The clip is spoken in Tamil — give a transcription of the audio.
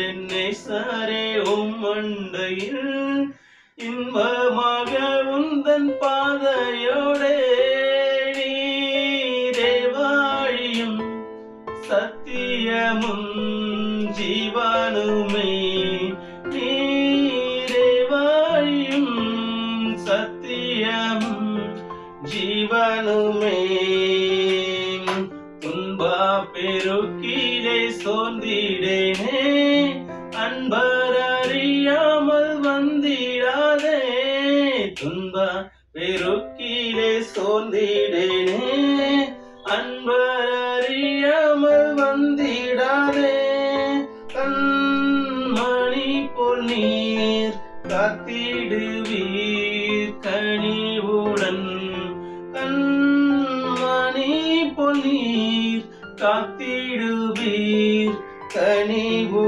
என்னேசரே உம்மண்டையில் இன்பமாக உந்தன் பாதையோடே நீரே வாழியும் சத்தியமும் ஜீவனுமே நீரே வாழியும் சத்தியமும் ஜீவனுமே துன்ப பெருக்கிலே சோர்ந்திடேனே